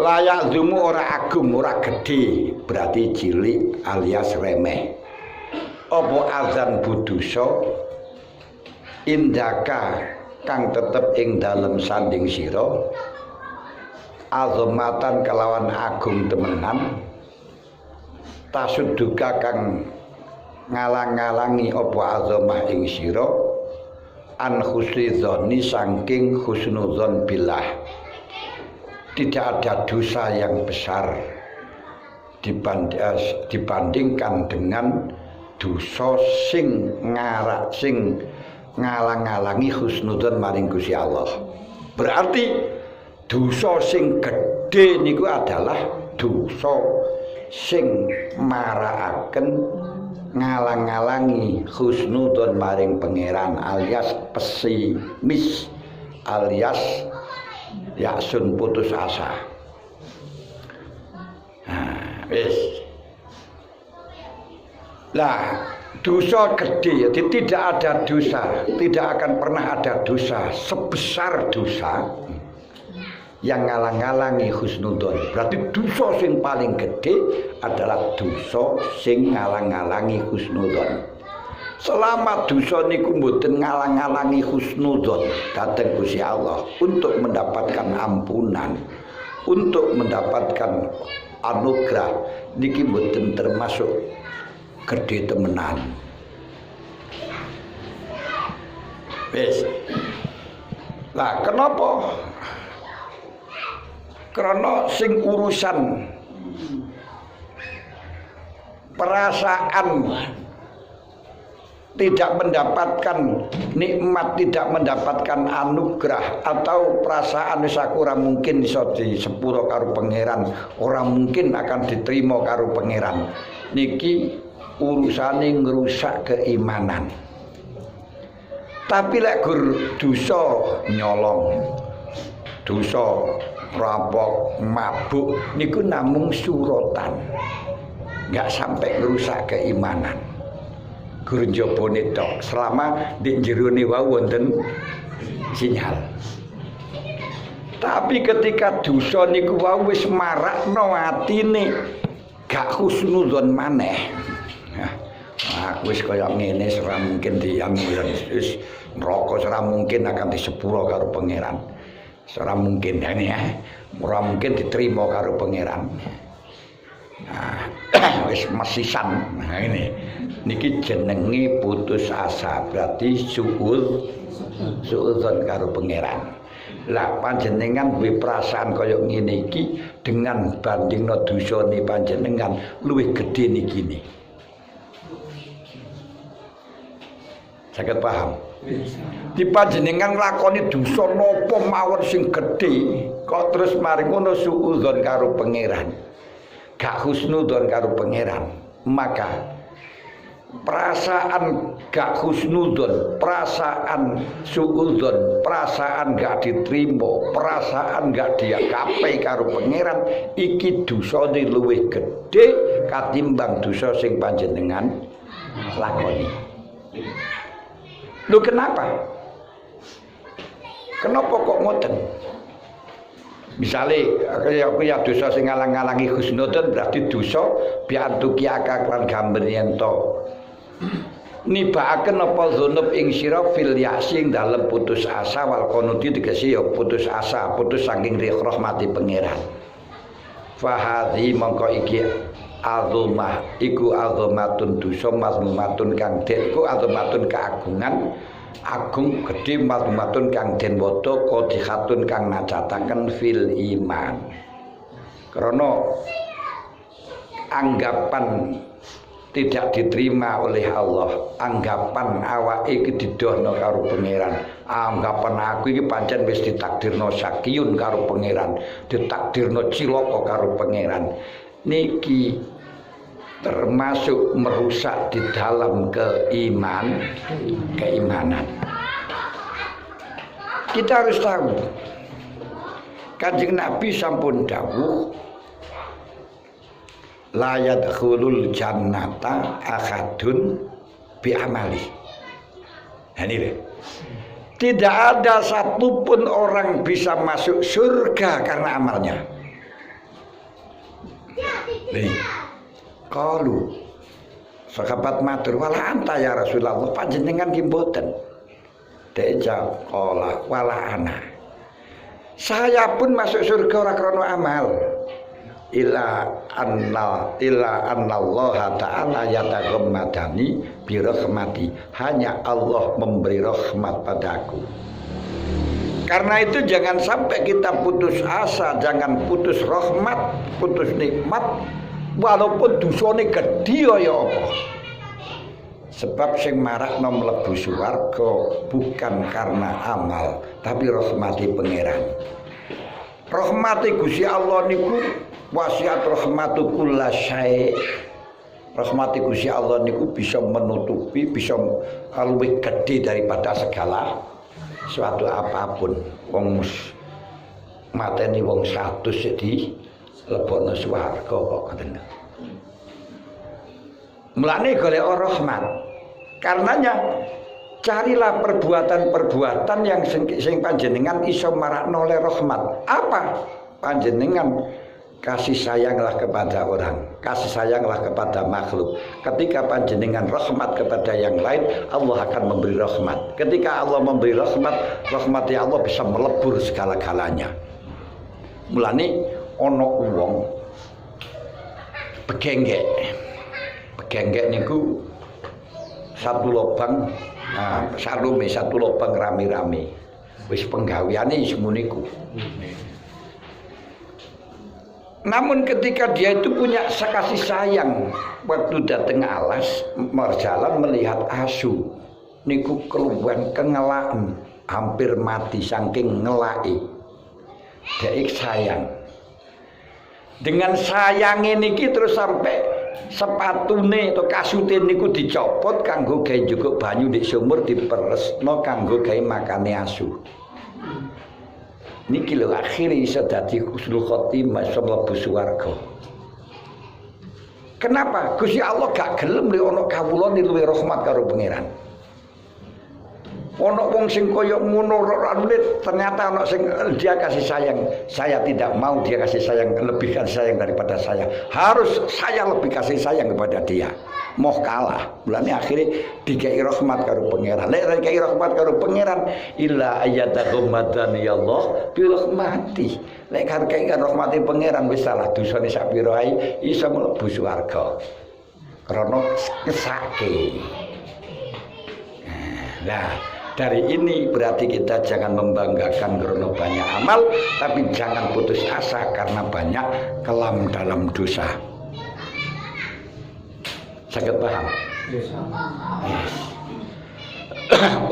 Layak zumu ora agung, ora gede, berarti cilik alias remeh. Apa azan budusa indaka kang tetep ing dalem sanding sira azamatan kelawan agung temenan tasudduka kang ngalang-alangi apa azamah ing sira an husnuzoni saking husnuzon billah. Tidak ada dosa yang besar dibandingkan dengan dosa sing ngalang-alangi husnudzon maring Gusti Allah. Berarti dosa sing gedhe niku adalah dosa sing marakaken ngalang-alangi husnudzon maring pangeran alias pesimis alias yaksun putus asa. Nah, wis. Lah, dosa gede, jadi tidak ada dosa, tidak akan pernah ada dosa sebesar dosa yang ngalang-alangi husnudzon. Berarti dosa sing paling gede adalah dosa sing ngalang-alangi husnudzon. Selama dosa niku mboten ngalang-alangi husnudzon dhateng Gusti Allah untuk mendapatkan ampunan, untuk mendapatkan anugerah niki mboten termasuk gede temenan. Wis. Lah kenapa? Karena sing urusan perasaan tidak mendapatkan nikmat, tidak mendapatkan anugerah atau perasaan wis aku ora mungkin iso disepuro karo pangeran, ora mungkin akan diterima karo pangeran. Niki urusane ngrusak keimanan. Tapi lek gur dosa nyolong, dosa rampok, mabuk niku namung suratan. Enggak sampai ngrusak keimanan. Gur njabane tok selama di jerone wau wonten sinyal. Tapi ketika dosa niku wau wis marakno atine gak husnudzon maneh. Aku wis kaya ngene ora mungkin diam wis neraka ora mungkin akan disepuro karo pangeran. Ora mungkin ini ya. Ora mungkin diterima karo pangeran. Nah, wis mesisan. Nah ini niki jenenge putus asa, berarti suudzon karo pangeran. Lah panjenengan duwe perasaan kaya ngene iki dengan bandingno dosane panjenengan luwih gedhe niki ne. Saged paham? Di panjenengan nglakoni dosa napa mawon sing gedhe kok terus mari ngono suudzon karo pangeran. Gak husnudzon karo pangeran, maka perasaan gak husnudzon, perasaan suudzon, perasaan gak diterima, perasaan gak diakapai karo pangeran iki dosane luwih gedhe katimbang dosa sing panjenengan lakoni. Lho kenapa? Kenapa kok ngoten? Misale aku ya dosa sing ngalang-alangi husnudzon berarti dosa biantuki akaklan gambar yen to nibaaken apa dzunub ing sira fil yasi ing dalem putus asa wal qanuti tegese ya putus asa, putus saking rahmati pangeran. Fa hadhi mongko iki azumah iku azumatun dosa mazmumatun kang den iku azumatun keagungan agung gedhe mazmumatun kang den wata qadhihatun kang nacataken fil iman. Karena anggapan tidak diterima oleh Allah, anggapan awake iki didohno karo pangeran, anggapan aku iki pancen wis ditakdirno sakiyun karo pangeran, ditakdirno cilaka karo pangeran. Niki termasuk merusak di dalam keimanan. Kita harus tahu Kanjeng Nabi sampun dawuh la yadkhulul jannata ahadun bi amali. Ini tidak ada satupun orang bisa masuk surga karena amalnya. Qalu sahabat matur wala anta ya Rasulullah panjenengan ki mboten. Dek jawab qala wala ana. Saya pun masuk surga ora krana amal. Illa Allah ta'ala yataghammadani bi rahmati. Hanya Allah memberi rahmat padaku. Karena itu jangan sampai kita putus asa, jangan putus rahmat, putus nikmat walaupun dosane gedhe ya apa. Sebab sing marakno mlebu swarga bukan karena amal, tapi rahmati pangeran. Rahmati Gusti Allah niku wasiat rahmatu kullasyai. Rahmati Gusti Allah niku bisa menutupi, bisa lebih gede daripada segala suatu apapun. Wong mateni wong 100 di lebokno swarga kok ngoten. Mulane golek rahmat. Karenanya carilah perbuatan-perbuatan yang sing panjenengan iso marakno oleh rahmat. Apa? Panjenengan kasih sayanglah kepada orang, kasih sayanglah kepada makhluk. Ketika panjenengan rahmat kepada yang lain, Allah akan memberi rahmat. Ketika Allah memberi rahmat, rahmatnya Allah bisa melebur segala-galanya. Mulane ana wong begenggek. Begenggek niku satu lubang, satu lubang rame-rame. Wis penggaweane semua niku. Namun ketika dia itu punya kasih sayang, waktu datang alas berjalan melihat asu niku keluhan kengelaan, hampir mati saking ngelai. Dia sayang. Dengan sayangnya niki terus sampai sepatune atau kasute niku dicopot kanggo gawe njukuk banyu di sumur diperesno kanggo gawe makane asu. Niki lho akhire iso dadi husnul khotimah iso mlebu swarga. Kenapa? Gusti Allah gak gelem lek ana kawula luwih rahmat karo pangeran. Ana wong sing kaya ngono ternyata ana sing dia kasih sayang. Saya tidak mau dia kasih sayang, lebih kasih sayang daripada saya. Harus saya lebih kasih sayang kepada dia. Moh kalah. Mulane akhirnya dikai rahmat karo pangeran. Lek dikai rahmat karo pangeran illa ayyataghammadani ya Allah bi rahmati. Lek karo kai rahmati pangeran wis salah dosane sak pira ae iso mlebu swarga. Karena kesake. Nah, dari ini berarti kita jangan membanggakan karena banyak amal, tapi jangan putus asa karena banyak kelam dalam dosa. Saged paham? Yes.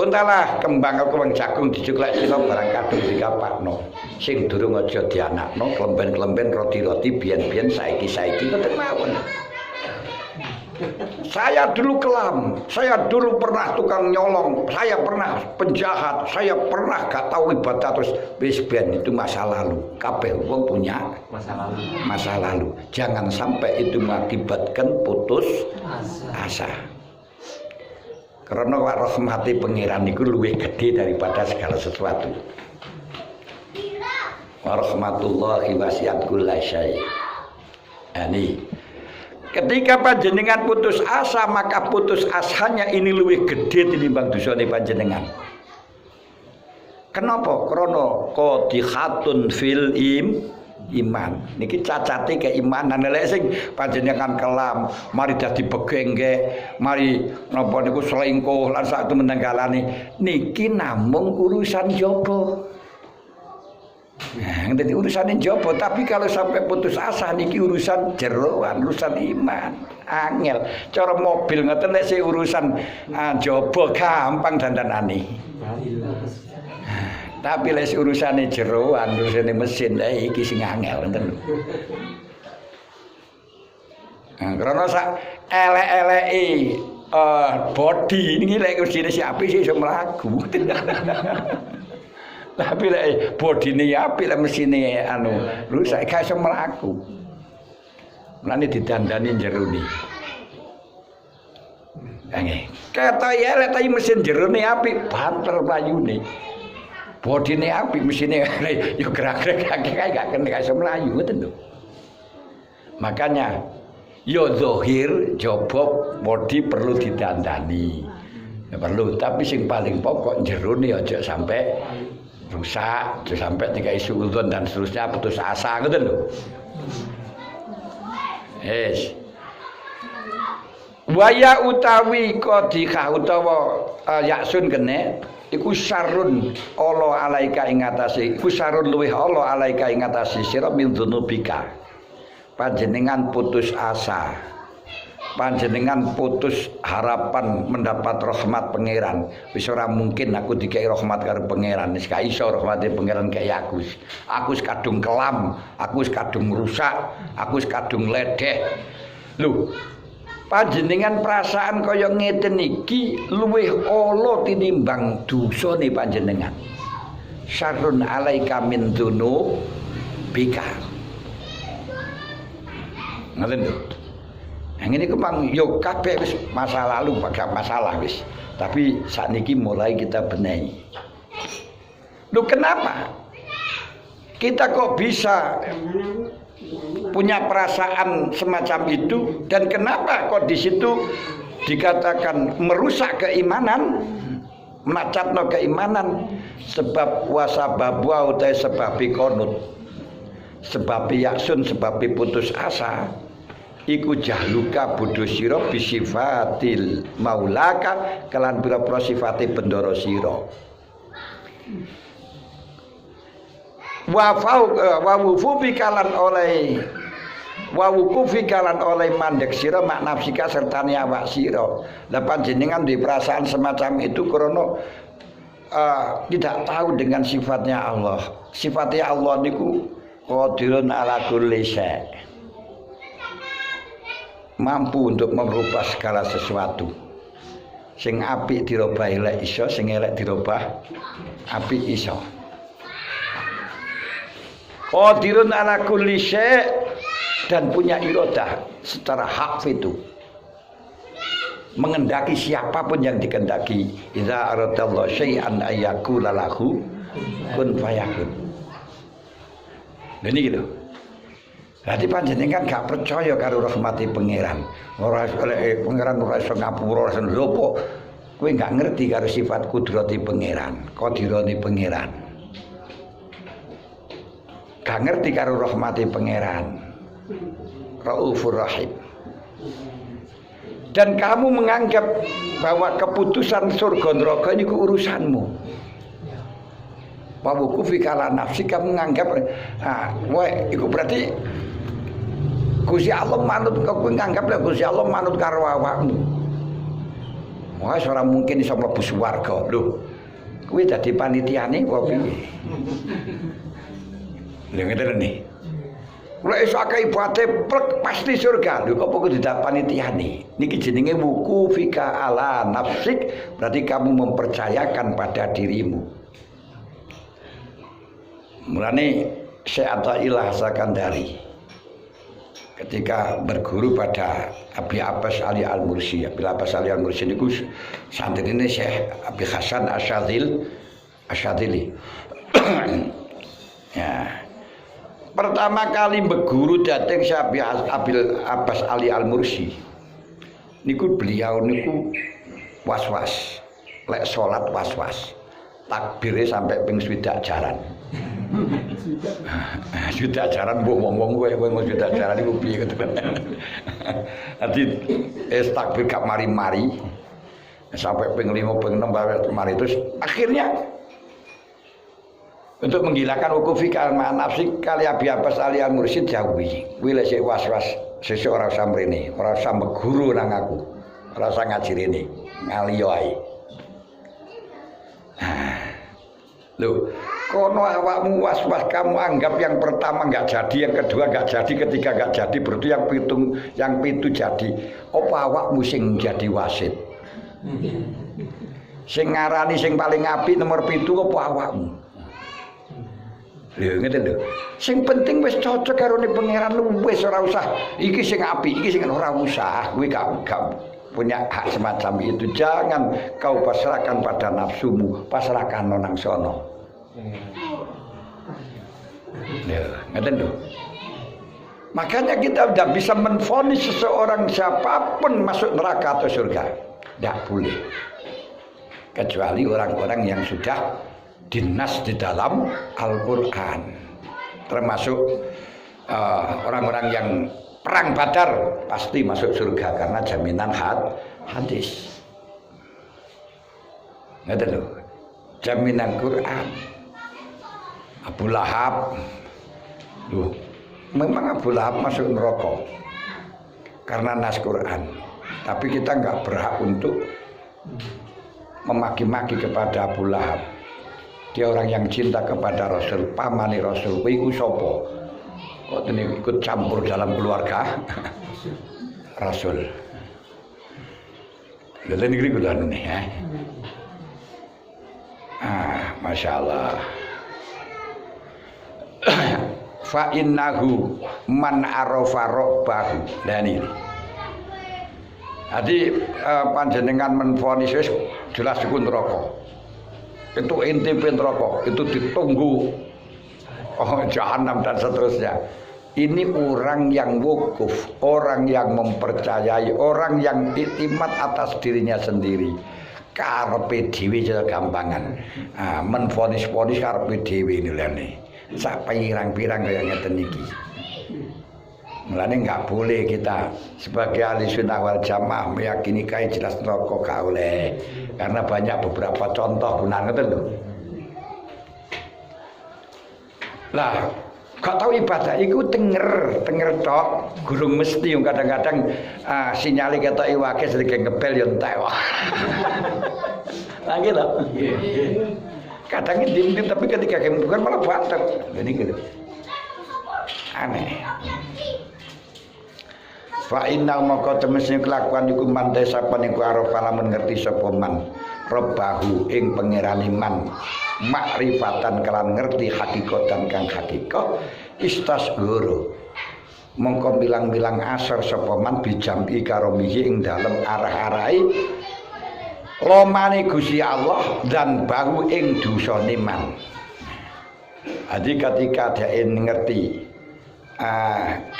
Untalah kembang kembang jagung dicuklek sira barang kadung dikapakno. Sing durung aja dianakno, klemben-klemben roti-roti biyen-biyen saiki-saiki tetep mawon. Saya dulu kelam, saya dulu pernah tukang nyolong, saya pernah penjahat, saya pernah gak tahu ibadah terus ben itu masa lalu. Kabeh wong punya masa lalu. Jangan sampai itu mengakibatkan putus asa. Karena rahmati pangeran itu luwih gede daripada segala sesuatu. Warahmatullahi wasi'at kullasyai. Ini ketika panjenengan putus asa, maka putus asanya ini lebih gede tinimbang dosane panjenengan. Kenapa? Karena qadhihatun fil iman. Niki cacate keimanan. Lek sing panjenengan kelam, mari dadi begenggek, mari napa niku selingkuh lan sak temen-temenane. Niki namung urusan jaba. Nah, jadi urusan jopo, tapi kalau sampai putus asa niki urusan jeroan, urusan iman, angel. Cara mobil ngoten nek sing urusan jopo gampang dandanane. Tapi lek urusane jeroan, urusane mesin, iki sing angel ngoten lho. Nah, karena sak elek-eleki body niki lek usine siapa sih iso mlaku. Tapi lek bodine apik lek mesine rusak gak iso mlaku. Mulane didandani jero ni. Nggih. Kata ya lek tapi mesin jero ni apik banter mlayune. Bodine apik mesine yo gerak-gerak gak kena gak iso mlayu ngoten lho. Makanya yo zahir jaba bodi perlu didandani. Ya perlu, tapi sing paling pokok jerone aja sampai rusak, aja sampai tiga isu udon dan seterusnya putus asa ngoten lho. Waya utawi qadhikah utawa yaksun kene iku sarun ala alaika ing atase iku sarun luweh ala alaika ing atase sira min dzunubika. Panjenengan putus asa, panjenengan putus harapan mendapat rahmat pangeran. Wis ora mungkin aku dikai rahmat karo pangeran, wis gak iso rahmate pangeran kaya aku. Aku wis kadung kelam, aku wis kadung rusak, aku wis kadung ledeh. Lho, panjenengan perasaan kaya ngeten iki luwih ala tinimbang dosane panjenengan. Syarrun alaika min dzunubika. Ngoten lho. Yang ini kemang yo kabeh wis masa lalu gak masalah wis. Tapi sakniki mulai kita benahi. Loh kenapa? Kita kok bisa punya perasaan semacam itu dan kenapa kok di situ dikatakan merusak keimanan, macatno keimanan sebab wasababwa utai sebab konut. Sebab yaksun sebab putus asa iku jahluka bodho sira bisifatil maulaka kelan pira-pira sifate bendara sira wa wufufi kalan oleh wa wukufi kalan oleh mandek sira mak nafsika sertane awak sira. Lah panjenengan di perasaan semacam itu krana tidak tahu dengan sifatnya Allah. Sifatnya Allah niku qadirun ala kulli syai'. Mampu untuk merubah segala sesuatu. Sing apik dirubah elek iso, sing elek dirubah apik iso. Qadirun ala kulli syai' dan punya iradah secara hak itu. Mengendaki siapapun yang dikendaki. Idza aradallahu syai'an ayyakula lahu kun fayakun. Ini gitu. Jadi panjenengan gak percaya karo rahmati pangeran. Ora pangeran ora iso ngapura ora iso lho. Kowe gak ngerti karo sifat kudrati pangeran, qadirane pangeran. Gak ngerti karo rahmati pangeran. Raufur Rahim. Dan kamu menganggap bahwa keputusan surga neraka ini urusanmu. Wa wukufi kala nafsi kamu menganggap itu berarti Gusti Allah manut kowe nganggap lek Gusti Allah manut karo awakmu. Wah, ora mungkin iso mlebu swarga. Lho, kuwi dadi panitiane apa piye? Lha ngeten iki. Lek iso akeh ibadate plek pasti surga. Lho kok kok didak panitiane? Niki jenenge wuku fika ala nafsik, berarti kamu mempercayakan pada dirimu. Mulane Syekh Athaillah Sakandari ketika berguru pada Abi Abbas Ali Al-Mursi. Abi Abbas Ali Al-Mursi niku santrine Syekh Abi Hasan Asyadili. Ya. Pertama kali berguru dateng Syekh Abi Abbas Ali Al-Mursi. Niku beliau niku was-was. Lek salat was-was. Takbire sampai ping 20 jaran. Sudah ajaran mbok ngomong kowe mau sudah ajaran iku piye gitu kan. Dadi takbir gak mari-mari sampai ping 5 ping 6 mari terus akhirnya untuk menggilangkan wukufi kalma nafsi kali Abi Abbas Ali Al-Mursyid jauhi. Kuwi lek sik was-was sesuk ora usah mrene, ora usah meguru nang aku. Ora usah ngaji rene, ngaliyo ae. Loh, kono awakmu was-was kamu anggap yang pertama enggak jadi, yang kedua enggak jadi, ketiga enggak jadi, berarti yang pitu jadi. Apa awakmu sing jadi wasit? Sing ngarani sing paling apik nomor 7 apa awakmu? Lho ngene lho. Sing penting wis cocok karo ne pangeran lu wis ora usah iki sing apik, iki sing ora usah. Kuwi gak punya hak semacam itu. Jangan kau pasrahkan pada nafsumu, pasrahkan nang sono. Ya, ngeten lho. Makanya kita tidak bisa menvonis seseorang siapapun masuk neraka atau surga. Tidak boleh. Kecuali orang-orang yang sudah dinas di dalam Al-Quran. Termasuk orang-orang yang perang Badar pasti masuk surga karena jaminan hadis. Ngerti lho. Jaminan Quran. Abu Lahab. Loh, memang Abu Lahab masuk neraka karena nas Quran. Tapi kita nggak berhak untuk memaki-maki kepada Abu Lahab. Dia orang yang cinta kepada Rasul, pamani Rasul. Kuwi ku sapa? Kok ini ikut campur dalam keluarga Rasul. Lha niki kula nih ya. Masya Allah. Fa innahu man arafa rabbahu. Lah ini. Jadi panjenengan menvonis wis jelas iku neraka. Itu inti neraka, itu ditunggu jahanam dan seterusnya. Ini orang yang wukuf, orang yang mempercayai, orang yang iktimat atas dirinya sendiri. Karepe dhewe jare gampangan. Menvonis-vonis karepe dhewe nilane. Sak pirang-pirang kaya ngeten iki. Mulane enggak boleh kita sebagai ahli sunnah wal jamaah meyakini kae jelas neraka gak oleh. Karena banyak beberapa contoh benar ngoten lho. Lah, gak tahu ibadah iku tenger tok, gurung mesti kadang-kadang sinyale ketok iwake sedikit ngebel yo entek wae. Lah gitu. Kadang ndim tapi ketika kamu bukan malah batek. Jadi gitu. Aneh. Fa inna maka temesne kelakuan iku man desa paniku arafa lamun ngerti sapa man robbahu ing pangerane man makrifatan kelan ngerti hakikatan kang hakikat istasghuru mongko bilang-bilang asar sapa man bijambi karo mihi ing dalem arah-arahe lomane Gusti Allah dan bahu ing dosane man. Jadi ketika dia ngerti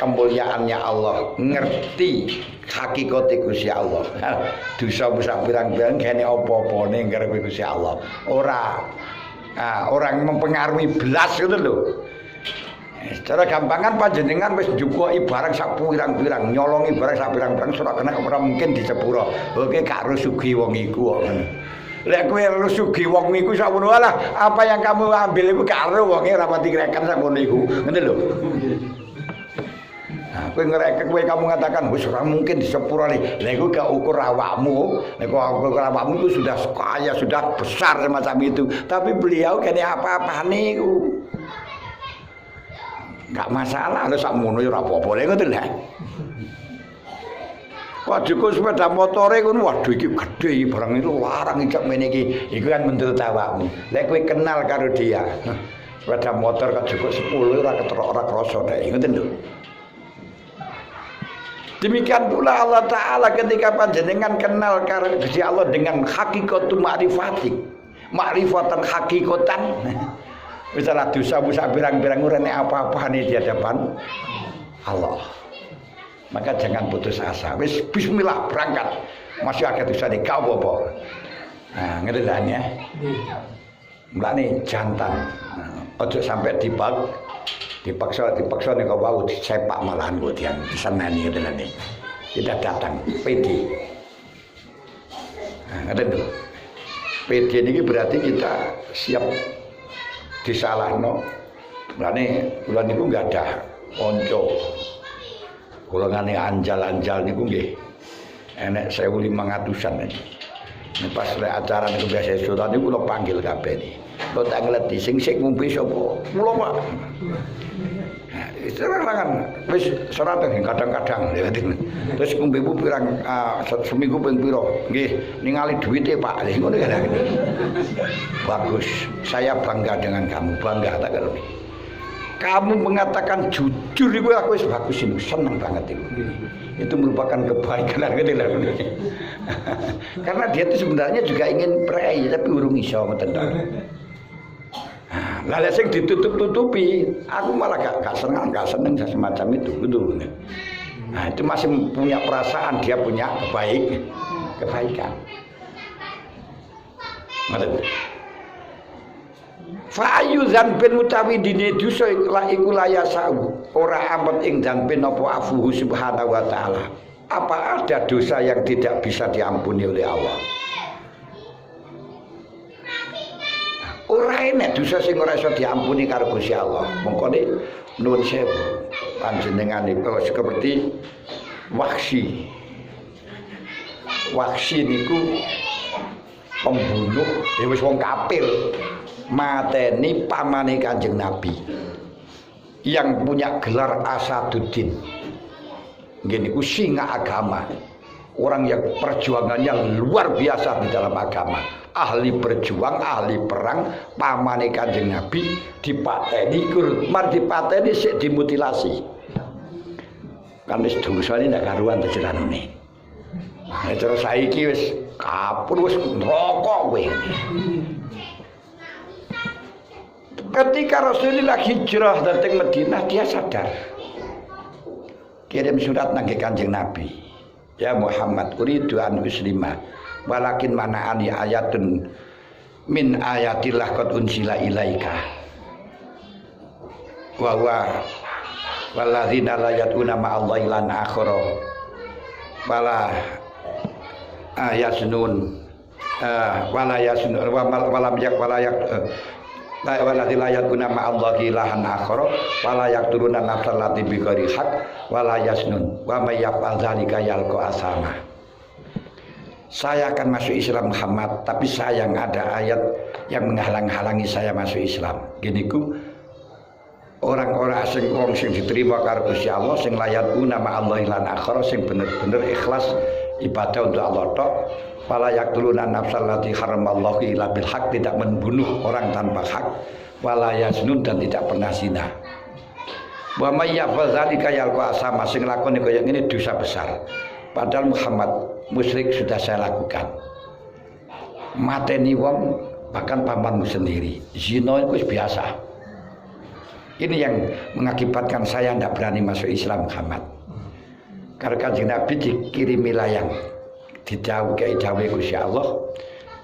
kemuliaannya Allah, ngerti hakikat Gusti Allah. Dosa besar pirang-pirang kene apa-apane ngarepe Gusti Allah. Orang mempengaruhi belas gitu loh. Secara gampangan panjenengan wis njukoki barang sak pirang-pirang, nyolongi barang sak pirang-pirang ora kena ora mungkin disepuro. Oke karo sugih wong iku kok. Lek kowe rusugi wong iku sakmono lah, apa yang kamu ambil iku karo wonge ora pati kreken sakmono iku. Ngene lho. Kowe ngerek kowe kamu mengatakan wis ora mungkin disepurane. Lha iku gak ukur awakmu. Nek ukur awakmu itu sudah kaya, sudah besar semacam itu. Tapi beliau kene apa-apane iku. Gak masalah lho sakmono ya ora apa-apa lho ngoten lho. Waduh sepeda motore ngono waduh iki gedhe barang itu larang ijak mene iki. Iku kan menurut awakmu. Lek kowe kenal karo dia. Sepeda motor kok cukup 10 ora ketrok ora krasa nek ngoten lho. Demikian pula Allah Ta'ala ketika panjenengan kenal karena Gusti Allah dengan hakikatu ma'rifatik, ma'rifatan hakikatan. Misalnya dosa musa birang-birang urene apa-apa nih di hadapan Allah. Maka jangan putus asa. Wis bismillah berangkat. Masih ada dosa di kau apa? Nah, ngerti kan ya? Mulane jantan. Ojo sampai dipaksa nih kau bau disepak malahan gue tiang disenani gitu nanti tidak datang PD. Nah, ada tuh PD ini berarti kita siap disalahno. Mulane bulan niku nggak ada onco. Golongane anjal-anjal niku nggih enek 1.500-an iki. Nek pas acara niku biasa sultan niku kula panggil kabeh iki. Kok tak ngleti sing ngombe sapa? Mula Pak. Nah, istilah wis serateng kadang-kadang ya. Terus ngombe pirang seminggu ping pira? Nggih, ningali duwite Pak. Lha ngono kan. Bagus. Saya bangga dengan kamu, bangga tak karo. Kamu mengatakan jujur itu aku bagus ini, senang banget itu. Itu merupakan kebaikan gitu lah. Karena dia itu sebenarnya juga ingin pray tapi urung iso ngoten. Lah sing ditutup-tutupi, aku malah gak seneng semacam itu, betul. Nah, itu masih punya perasaan dia punya kebaikan. Ngerti? Fa ayu dzanbin utawi dine dosa iku layasau ora ampun ing dzanbin apa afuhu subhanahu wa taala. Apa ada dosa yang tidak bisa diampuni oleh Allah? Ora enek dosa sing ora iso diampuni karo Gusti Allah. Mongkone nuwun sewu panjenengan iku seperti Wahsy. Wahsy niku pembunuh ya wis wong kafir mateni pamane Kanjeng Nabi yang punya gelar Asaduddin. Nggih niku singa agama. Orang yang perjuangannya luar biasa di dalam agama. Ahli berjuang, ahli perang, pamane Kanjeng Nabi dipateni, mar dipateni sik dimutilasi. Kan wis dosane ndak karuan tejenane. Nah, terus saiki wis kapur wis neraka kowe. Ketika Rasulullah hijrah datang Madinah, dia sadar. Kirim surat nang Kanjeng Nabi. Ya Muhammad, uridu an uslima. Walakin mana'ani ayatun min ayatillah qad unsila ilaika. Wa walladzina la yad'una ma'allahi lan akhara. Wala yasnun wala yasnun wala yak walladzina yad'una ma'allahi ilahan akhara wala yaqtuluna nafsal lati bi ghairi haq wala yasnun wa may yaf'al dzalika yalqa asama. Saya akan masuk Islam Muhammad, tapi sayang ada ayat yang menghalang-halangi saya masuk Islam. Gini ku orang-orang sing wong sing diterima karo Gusti Allah sing layatuna ma'allahi lan akhara sing bener-bener ikhlas ibadah untuk Allah tok. Wala yaqtuluna nafsal lati haramallahu illa bil haq, tidak membunuh orang tanpa hak. Wala yaznun, dan tidak pernah zina. Wa may yaf'al dzalika yalqa asama, sing lakoni kaya ngene dosa besar. Padahal Muhammad musyrik sudah saya lakukan. Mateni wong bahkan pamanmu sendiri. Zina itu biasa. Ini yang mengakibatkan saya tidak berani masuk Islam Muhammad. Karena Kanjeng Nabi dikirimi layang, didhawuhi Gusti Allah,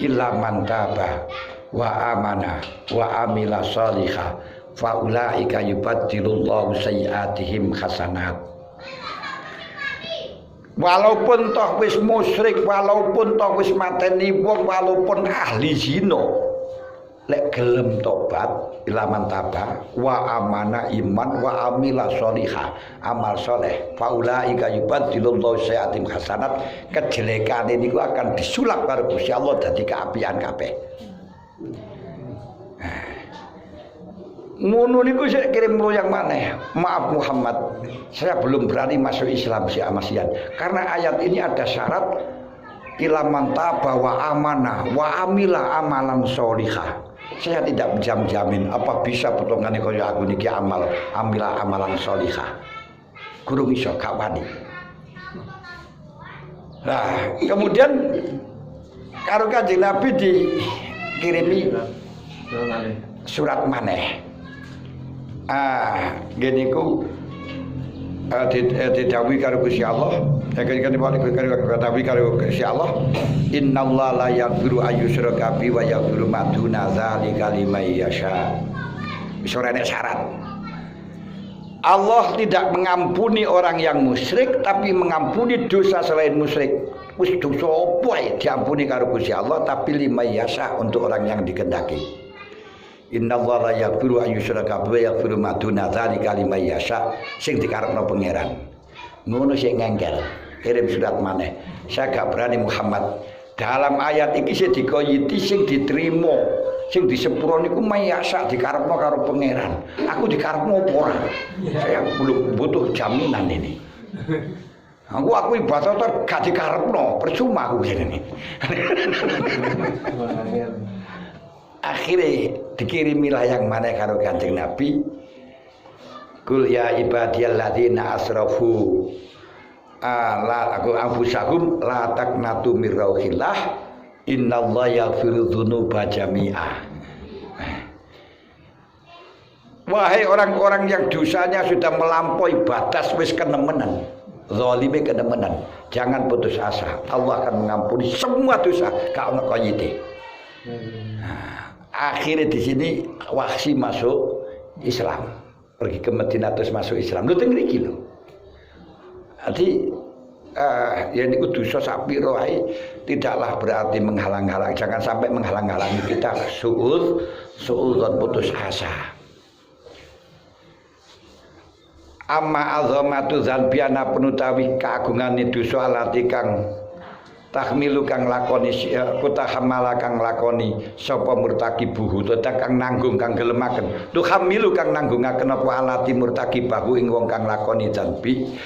illa man taba wa amana wa amila shalihah fa ulaika yubaddilullahu sayyi'atihim hasanat. Walaupun toh wis musyrik, walaupun toh wis mateni wong, walaupun ahli zina, lek gelem tobat, ilaman taba wa amana iman wa amila sholihah, amal soleh, faulaika yubaddilullahu sayyi'atihim hasanat, kejelekane niku akan disulap karo Gusti Allah dadi keapian kabeh. Ngono niku saya kirim yang maneh. Maaf Muhammad, saya belum berani masuk Islam si Amasian. Karena ayat ini ada syarat ilaman taba wa amana wa amila amalan sholihah. Saya tidak menjamin apa bisa potongane kaya aku niki amila amalan sholihah. Guru iso gak wani. Nah, kemudian karo Kanjeng Nabi dikirimi surat maneh. Gini ku didhawuhi karo Gusti Allah, didhawuhi karo Gusti Allah, innallaha la yaghfiru ayyushraka bihi wa yaghfiru ma duna dzalika liman yasha. Wis ora nek syarat. Allah tidak mengampuni orang yang musyrik, tapi mengampuni dosa selain musyrik. Wis dosa apa diampuni karo Gusti Allah, tapi liman yasha, untuk orang yang dikehendaki. Innallaha la yaghfiru ayyushraka bihi wa yaghfiru ma duna dzalika liman yasha, sing dikarepno pangeran. Ngono sing ngengkel. Kirim surat maneh. Saya gak berani Muhammad. Dalam ayat iki sing dikoyiti sing diterima, sing disepuro niku mayasa dikarepno karo pangeran. Aku dikarepno apa ora? Saya belum butuh jaminan ini. Aku ibadah gak dikarepno, percuma aku ngene. Akhirnya dikirimilah yang mana karo Kanjeng Nabi, kul ya ibadiyalladzina asrafu la aku anfusahum la taqnatu mir rauhillah innallaha yaghfiru dzunuba jami'a. Wahai orang-orang yang dosanya sudah melampaui batas wis kenemenan, zalime kenemenan, jangan putus asa. Allah akan mengampuni semua dosa gak ono konyite. Akhirnya di sini Wahsy masuk Islam, pergi ke Madinah terus masuk Islam. Lho teng mriki lho. Jadi ya niku dosa sak pira ae tidaklah berarti menghalang-halang, jangan sampai menghalang-halangi kita suudzon putus asa. Amma azamatu dzanbiana penutawi kaagungane dosa alati kang tahmilu kang lakoni kutahamala kang lakoni sapa murtakibuhu tetang kang nanggung kang gelemaken tuhamilu kang nanggungaken apa alati murtakibahu ing wong kang lakoni dzanbi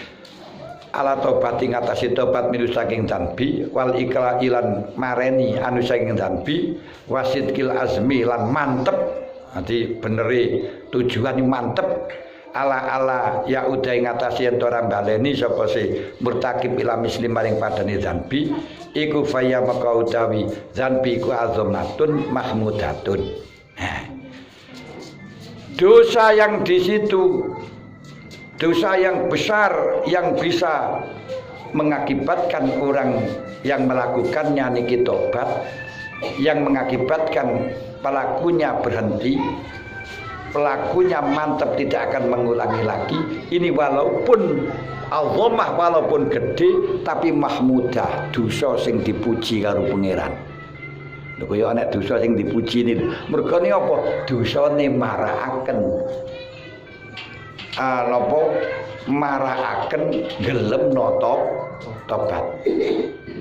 ala tobat ing atase tobat milu saking dzanbi wal ikla ilan mareni anu saking dzanbi wasidkil azmi lan mantep. Dadi beneri tujuan mantep ala ya udah ngatasi ento ora baleni sapa se murtakib ila muslim maring padane dzanbi iku faya maka utawi dzanbi ku azamatun mahmudatun. Dosa yang di situ, dosa yang besar yang bisa mengakibatkan orang yang melakukannya niki tobat, yang mengakibatkan pelakunya berhenti, pelakunya mantap tidak akan mengulangi lagi. Ini walaupun azamah, walaupun gede tapi mahmudah, dosa sing dipuji karo pangeran. Lho kaya ana dosa sing dipuji ini. Mergo ne apa? Dosane marakaken napa marakaken gelem tobat.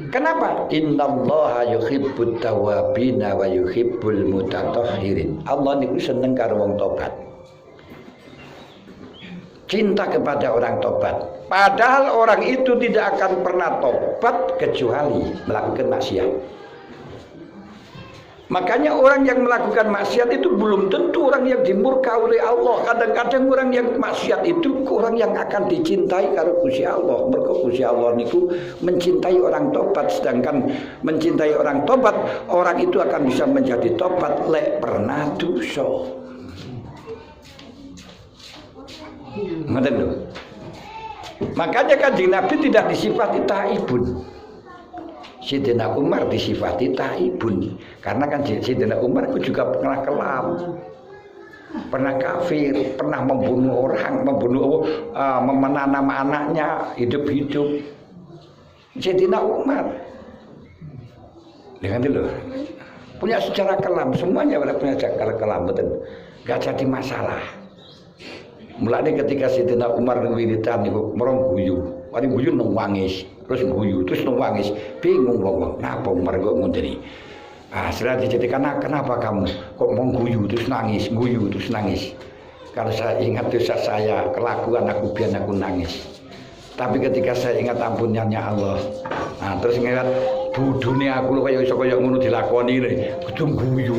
Kenapa? Innallaha yuhibbut tawwabina wa yuhibbul mutatahhirin. Allah niku seneng karo wong tobat. Cinta kepada orang tobat. Padahal orang itu tidak akan pernah tobat kecuali melakukan maksiat. Makanya orang yang melakukan maksiat itu belum tentu orang yang dimurka oleh Allah. Kadang-kadang orang yang maksiat itu orang yang akan dicintai karo Gusti Allah. Mergo Gusti Allah niku mencintai orang tobat, sedangkan mencintai orang tobat, orang itu akan bisa menjadi tobat lek pernah dosa. Ngoten lho. Makanya Kanjeng Nabi tidak disifati taibun. Sayyidina Umar disifati taibun karena kan Sayyidina Umar itu juga pernah kelam, pernah kafir, pernah membunuh orang, menanam anaknya hidup-hidup. Sayyidina Umar dengan itu punya sejarah kelam, semuanya punya sejarah kelam, betul, gak jadi masalah. Mulanya ketika Sayyidina Umar wiridan niku merong guyu, mari guyu nangis. Terus guyu, terus nangis, bingung wong, napa mergo ngene. Setelah dijadikan kenapa kamu kok mau guyu terus nangis, guyu terus nangis. Kalau saya ingat dosa saya, kelakuan aku biar aku nangis. Tapi ketika saya ingat ampunannya Allah, terus ingat budune aku lho kaya iso kaya ngono dilakoni kudu guyu.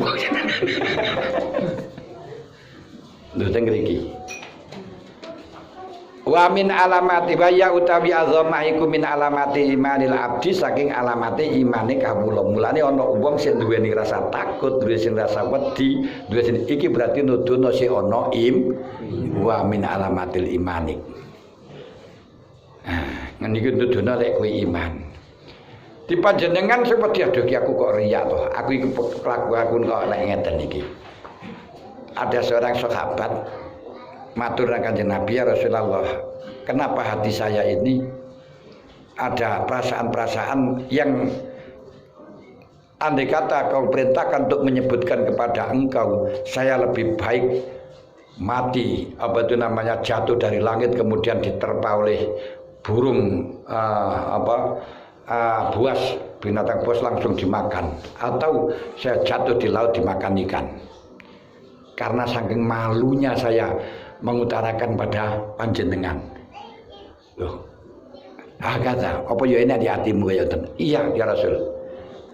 Lho teng mriki. Wa min alamati baya utawi azamah iku min alamati imanil abdi saking alamate imane kawula. Mulane ana wong sing duweni rasa takut, duwe sing rasa wedi, duwe sing iki berarti nuduno sing ana wa min alamatil imanik. Ngene iki nuduno lek kowe iman. Di panjenengan seperti aduh ki aku kok riya to. Aku iku kelakuanku kok lek ngeten iki. Ada seorang sahabat matur Kanjeng Nabi, ya Rasulullah, kenapa hati saya ini ada perasaan-perasaan yang andai kata kau perintahkan untuk menyebutkan kepada engkau, saya lebih baik mati, jatuh dari langit kemudian diterpa oleh burung buas, binatang buas langsung dimakan, atau saya jatuh di laut dimakan ikan. Karena saking malunya saya mengutarakan pada panjenengan. Loh. Kata, apa ya ini di hatimu ya ten? Iya ya Rasul.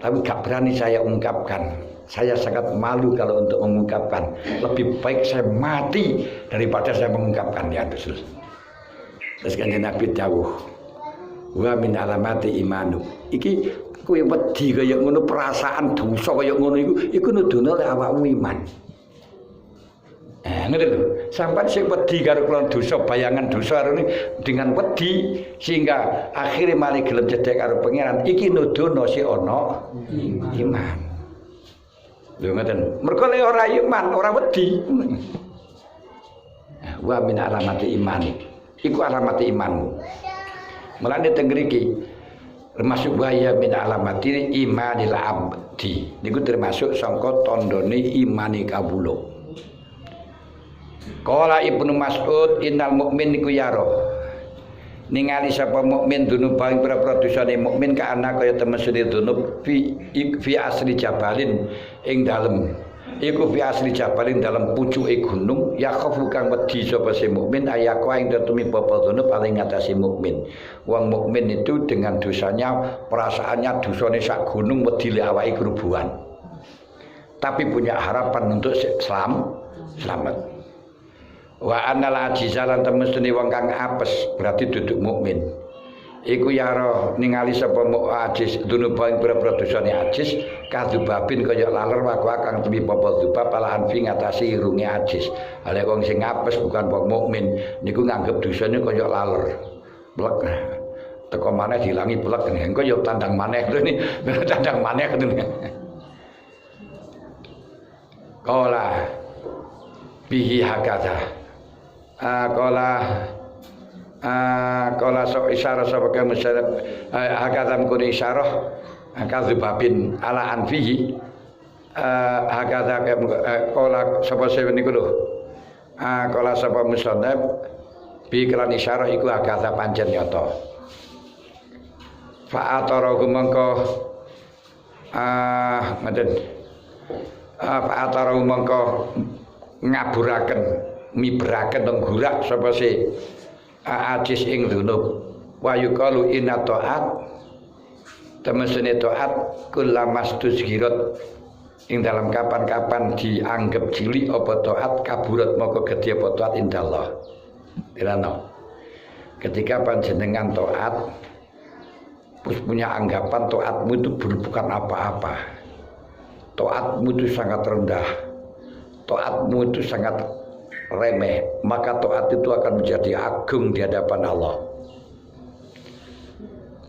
Tapi gak berani saya ungkapkan. Saya sangat malu kalau untuk mengungkapkan. Lebih baik saya mati daripada saya mengungkapkan ya Rasul. Terus Kanjeng Nabi dawuh, wa min alamati imanu. Iki kowe wedi kaya ngono, perasaan dosa kaya ngono iku nuduno lek awakmu iman. Nah, ngoten lho. Sampeyan sing wedi karo kula dosa, bayangan dosa ini dengan wedi sehingga akhirnya mari gelem cedhek karo pangeran iki nudono si ana iman. Lho ngoten. Mergo lek ora iman, ora wedi. Wa min alamati iman. Iku alamati imanmu. Mulane teng mriki termasuk waya min alamati imanil abdi. Niku termasuk sangka tandane imane kawula. Qala Ibnu Mas'ud innal mukmin niku yara. Ningali sapa mukmin dunub ing pira-pira dosane mukmin ka ana kaya temesune dunub fi asli jabalin ing dalem. Iku fi asli jabalin dalam pucuke gunung ya khafu kang wedi sapa si mukmin ayakwa ing tetumi bapa dunub paling ngatasi mukmin. Wong mukmin itu dengan dosanya perasaannya dosane sak gunung wedi le awake kerubuhan. Tapi punya harapan untuk selamat. Wa annal ajizalan temestune wong kang apes berarti duduk mukmin. Iku yara ningali sapa ajis dunuba ing pira-pira dosane ajis kadubabin kaya laler waku kang temi apa dubab palahan fi ngatasi irunge ajis. Hale wong sing apes bukan wong mukmin niku nganggep dosane kaya laler. Blek. Teko maneh dilangi blek engko ya tandang maneh rene tandang maneh ngoten. Qala bihi hakata Kala so isyarah sapa kang musyarab hakadam kun isyarah kadzubabin ala anfihi hakadha kala sapa sewe niku lho kala sapa musannab bi kelan isyarah iku hakadha pancen nyata fa atara gumangka ngoten fa atara gumangka ngaburaken miberaken tenggurak sapa si ajis ing dunub wa yuqalu inna ta'at temesene ta'at kullamas tusgirat ing dalam kapan-kapan dianggap cilik apa ta'at kaburat moko gedhe apa ta'at indallah. Dirano ketika panjenengan ta'at punya anggapan ta'atmu itu bukan apa-apa, ta'atmu itu sangat rendah, ta'atmu itu sangat remeh, maka taat itu akan menjadi agung di hadapan Allah.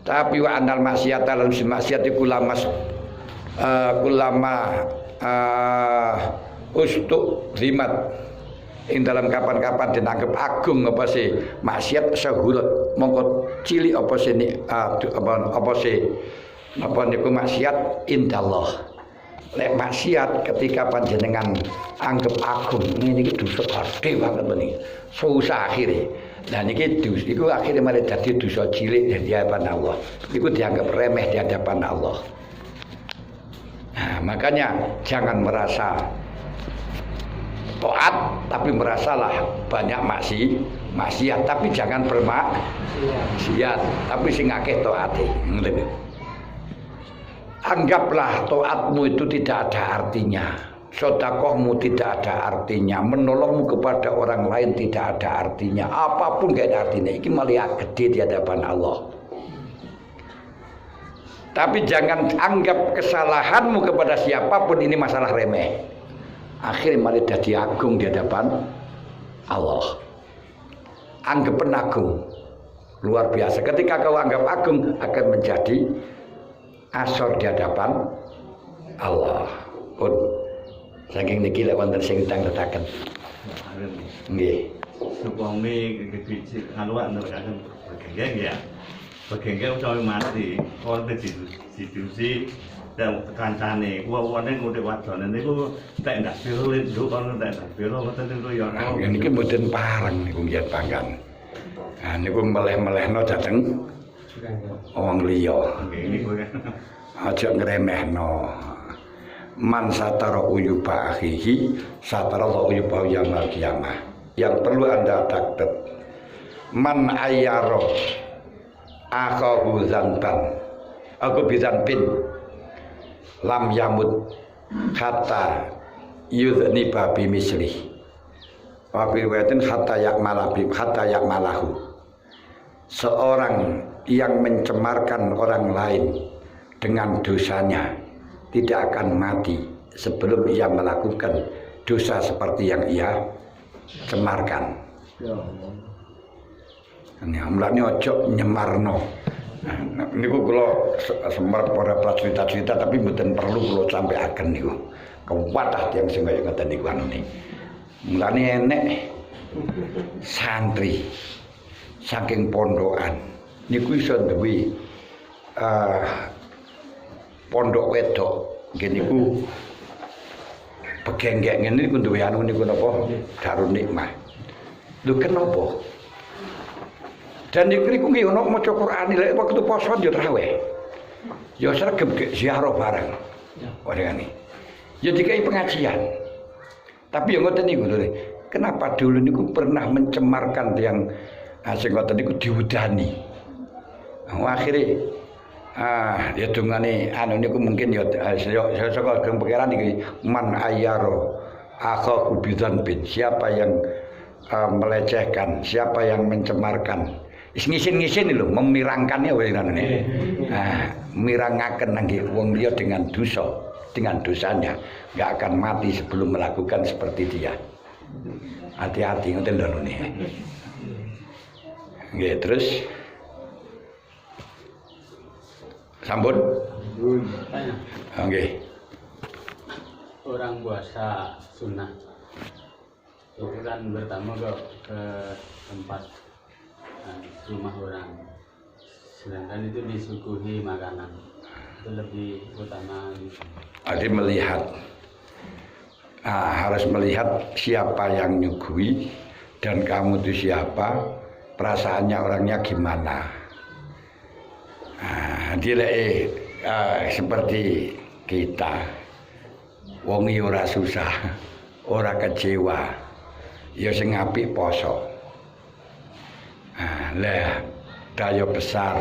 Tapi wa anal maksiat lan maksiat iku kulama ustuk zimat ing dalam kapan-kapan dinanggep agung apa sih maksiat sahurat mongko cilik apa sih apa niku maksiat indallah. Lek maksiat ketika panjenengan anggap agung ini dosa gede banget ini susah akhirnya. Nah ini dosa itu akhirnya malah jadi dosa cilik di hadapan Allah. Itu dianggap remeh di hadapan Allah. Nah, makanya jangan merasa taat tapi merasalah banyak maksiat tapi jangan bermaksiat tapi sing akeh taate. Anggaplah taatmu itu tidak ada artinya, sedekahmu tidak ada artinya, menolongmu kepada orang lain tidak ada artinya, apapun gak ada artinya. Ini malah gede di hadapan Allah. Tapi jangan anggap kesalahanmu kepada siapapun ini masalah remeh. Akhirnya malah jadi agung di hadapan Allah. Anggap penagung luar biasa. Ketika kau anggap agung akan menjadi asor di hadapan Allah. Pun saking niki lek wonten sing tangetaken. Nggih. Supami ngaluan nderekaken begengge ya. Begengge utawa mati wonten didusi dan kancane wong-wonge ngudhe wadone niku tek ndak pirulin nduk kono tek piro wonten niku ya. Niki mboten pareng niku nggih pangkan. Ah niku meleh-melehno dhateng wong liya. Aja ngremehno. Man satara uyuba akhihi satara uyuba yaumil qiyamah. Yang perlu Anda takut. Man ayyara akhahu zanban. Aku bizanbin lam yamut hatta yudhniba bimisli. Wa bi riwayatin hatta yakmalahu. Seorang yang mencemarkan orang lain dengan dosanya tidak akan mati sebelum ia melakukan dosa seperti yang ia cemarkan. Ya Allah. Mulane ojo nyemarno. Niku kula semerep ora cerita-cerita tapi mboten perlu kula sampaiaken niku. Kuwatah tiyang sing kaya ngoten niku anune. Mulane enek santri saking pondokan niku iso duwe pondok wedok nggih niku begenggek ngene niku duwe anu niku napa Darun Nikmah. Lho kenapa? Dan niku nggih ana maca Quran lek waktu poso yo traweh. Ya sregep ziarah bareng. Orangane. Ya dikai pengajian. Tapi ya ngoten niku lho. Kenapa dulu niku pernah mencemarkan yang sing ngoten niku diudani. Akhire ya dungane anu niku mungkin ya saka geng pikiran iki man ayyaro akhaku bidzan bin siapa yang melecehkan, siapa yang mencemarkan. Ngisin-ngisin lho, memirangkannya wae ngene. Mirangaken nggih wong liya dengan dosa, dengan dosanya enggak akan mati sebelum melakukan seperti dia. Hati-hati ngoten lho nune. Nggih, terus sambut. Nggih. Orang puasa sunnah itu kan pertama ke tempat rumah orang, sedangkan itu disuguhi makanan, itu lebih utama. Jadi melihat harus melihat siapa yang nyuguhi dan kamu itu siapa, perasaannya orangnya gimana. Seperti kita wong ora susah, ora kecewa, ya sing apik poso. Lah daya besar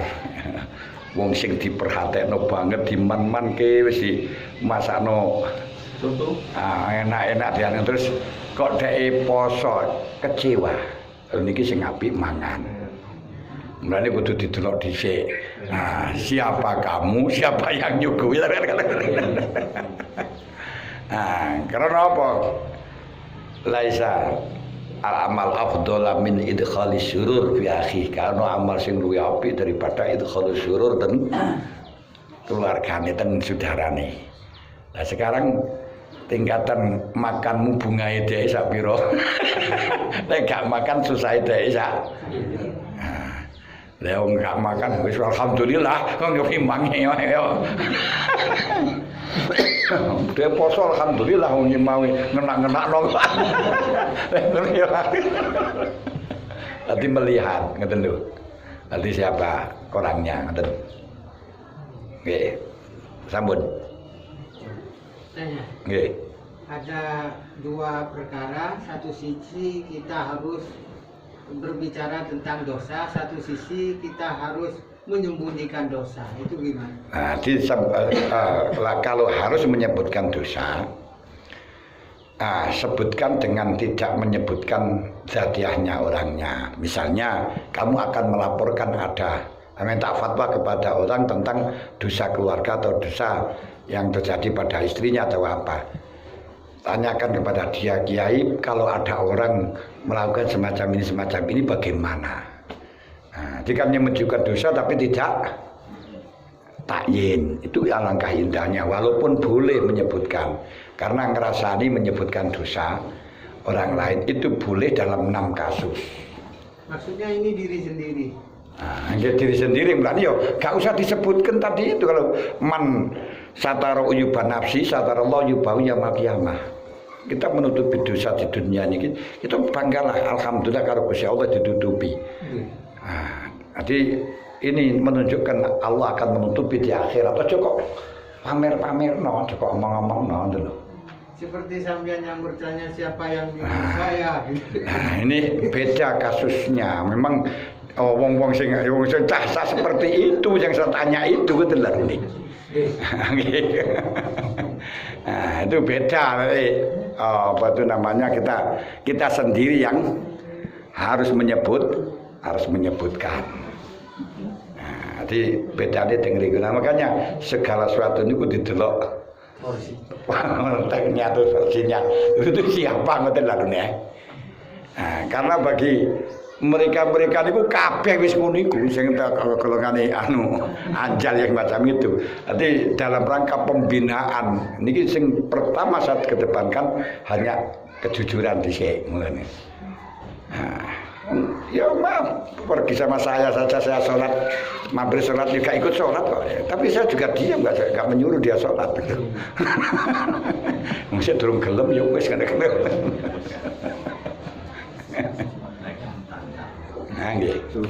wong sing diperhatekno banget diman-manke wis dimasakno Soto. Enak-enak diane terus kok dheke poso kecewa. Niki sing apik mangan. Mulane kudu didelok dhisik. Siapa kamu, siapa yang nyuguhi. Karena apa? Laisa al-amal afdhala min idkhalis surur fi akhi. Karena amal sing luwih apik daripada idkhalis surur dan keluargane ten saudarane. Nah sekarang tingkatan makanmu bungae dhek sak pira? Nek gak makan susah dhek sak. Lah wong gak makan wis alhamdulillah kok ngimbangi yo. Dia poso alhamdulillah wong mau ngenak-ngenakno. Nanti melihat ngeten lho. Nanti siapa orangnya ngeten. Nggih. Sambut. Tanya. Nggih. Ada dua perkara, satu sisi kita harus berbicara tentang dosa, satu sisi kita harus menyembunyikan dosa. Itu gimana? Kalau harus menyebutkan dosa, sebutkan dengan tidak menyebutkan zatiahnya orangnya. Misalnya kamu akan melaporkan ada minta fatwa kepada orang tentang dosa keluarga atau dosa yang terjadi pada istrinya atau apa. Tanyakan kepada dia, Kiai, kalau ada orang melakukan semacam ini bagaimana? Jika menunjukkan dosa tapi tidak takyin, itu alangkah indahnya. Walaupun boleh menyebutkan, karena ngerasani menyebutkan dosa orang lain itu boleh dalam 6 kasus. Maksudnya ini diri sendiri. Diri sendiri, berarti yo gak usah disebutkan tadi itu. Kalau man satara uyuban nafsi, satara Allah yubahu yaumil qiyamah. Kita menutupi dosa di dunia ini, kita banggalah, alhamdulillah kalau Gusti Allah ditutupi. Jadi ini menunjukkan Allah akan menutupi di akhirat. Kok pamer-pamer no, kok omong-omong no dulu. Seperti sampean yang bertanya siapa yang nyuruh saya. Ini beda kasusnya. Memang wong-wong sing cah seperti itu yang saya tanya itu betul lah ini. Itu beda. Apa itu namanya, kita sendiri yang harus menyebutkan. Jadi bedanya dengan itu. Makanya segala sesuatu ini kudu didelok tekniknya atau versinya itu siapa ngoten lah dunia. Nah, karena bagi mereka niku kabeh wis ngono iku sing golongane anjal yang macam itu. Jadi dalam rangka pembinaan niki sing pertama saya kedepankan hanya kejujuran dhisik mulane. Nah, ya maaf, pergi sama saya saja saya sholat, mampir sholat juga ikut sholat kok. Tapi saya juga diam, nggak menyuruh dia sholat. Mungkin durung gelem ya wis kan gelem. Nah, gitu.